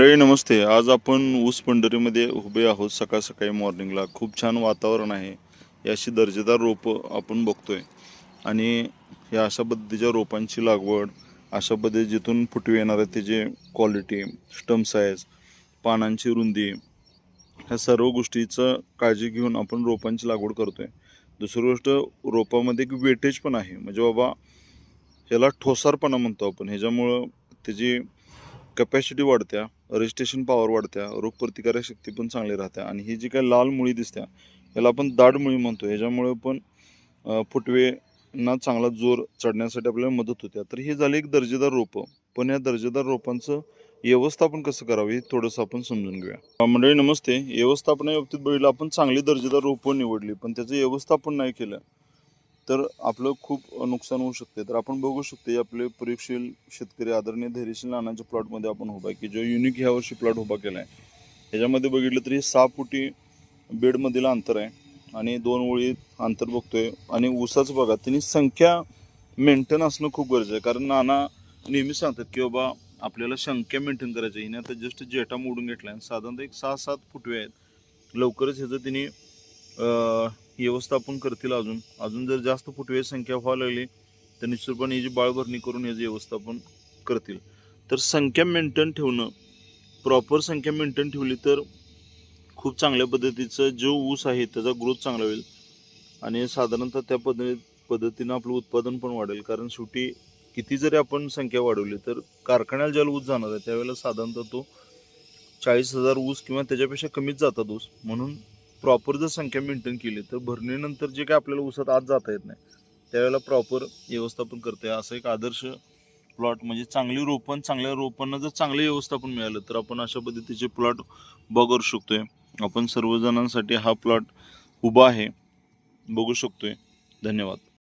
मंडळी नमस्ते. आज आपण ऊस पंढरीमध्ये उभे आहोत. सकाळ सकाळी मॉर्निंगला खूप छान वातावरण आहे. ही अशी दर्जेदार रोपं आपण बघतोय आणि या अशा पद्धतीच्या रोपांची लागवड, अशा पद्धती जिथून फुटवे येणार आहेत त्याची क्वालिटी, स्टम साईज, पानांची रुंदी, ह्या सर्व गोष्टीचं काळजी घेऊन आपण रोपांची लागवड करतोय. दुसरी गोष्ट, रोपामध्ये एक वेटेज पण आहे. म्हणजे बाबा ह्याला ठोसारपणा म्हणतो आपण. ह्याच्यामुळं त्याची कॅपॅसिटी वाढत्या, रेजिस्ट्रेशन पॉवर वाढत्या, रोगप्रतिकारक शक्ती पण चांगली राहते. आणि ही जी काही लाल मुळी दिसत्या याला आपण दाढ मुळी म्हणतो. ह्याच्यामुळे पण फुटवेंना चांगला जोर चढण्यासाठी आपल्याला मदत होते. तर ही झाली एक दर्जेदार रोपं. पण या दर्जेदार रोपांचं व्यवस्थापन कसं करावं हे थोडंसं आपण समजून घेऊया. मंडळी नमस्ते. व्यवस्थापनाबाबतीत बघितलं, आपण चांगली दर्जेदार रोपं निवडली पण त्याचं व्यवस्थापन नाही केलं तर आपलं खूप नुकसान होऊ शकते. तर आपण बघू शकतो आपले प्रयोगशील शेतकरी आदरणीय धैर्यशील नानांच्या प्लॉटमध्ये आपण उभा आहे, की जो युनिक ह्या वर्षी प्लॉट उभा केला आहे. ह्याच्यामध्ये बघितलं तरी 6 फुटी बेडमधील अंतर आहे आणि 2 ओळी अंतर बघतोय. आणि ऊसाचं बघा, त्यांनी संख्या मेंटेन असणं खूप गरजेचं आहे. कारण नाना नेहमी सांगतात की बाबा आपल्याला संख्या मेंटेन करायची आहे. हिने आता जस्ट जेटा मोडून घेतला आहे. साधारणतः एक 6-7 फुटवे आहेत. लवकरच ह्याचं तिने व्यवस्थापन करतील. अजून जर जास्त फुटवे संख्या व्हायला लागली तर निश्चितपणे याची बाळभरणी करून याचं व्यवस्थापन करतील. तर संख्या मेंटेन ठेवणं, प्रॉपर संख्या मेंटेन ठेवली तर खूप चांगल्या पद्धतीचं जो ऊस आहे त्याचा ग्रोथ चांगला होईल आणि साधारणतः त्या पद्धतीनं आपलं उत्पादन पण वाढेल. कारण शेवटी किती जरी आपण संख्या वाढवली तर कारखान्याला ज्याला ऊस जाणार आहे त्यावेळेला साधारणतः तो 40,000 ऊस किंवा त्याच्यापेक्षा कमीच जातात ऊस. म्हणून प्रॉपर जर संख्या मेंटेन केली तर भरणीनंतर जे काय आपल्याला ऊसात आत जाता येत नाही त्यावेळेला प्रॉपर व्यवस्थापन करते. असं एक आदर्श प्लॉट, म्हणजे चांगली रोपण, चांगल्या रोपांना जर चांगलं व्यवस्थापन मिळालं तर आपण अशा पद्धतीचे प्लॉट बघू शकतोय. आपण सर्वजणांसाठी हा प्लॉट उभा आहे, बघू शकतोय. धन्यवाद.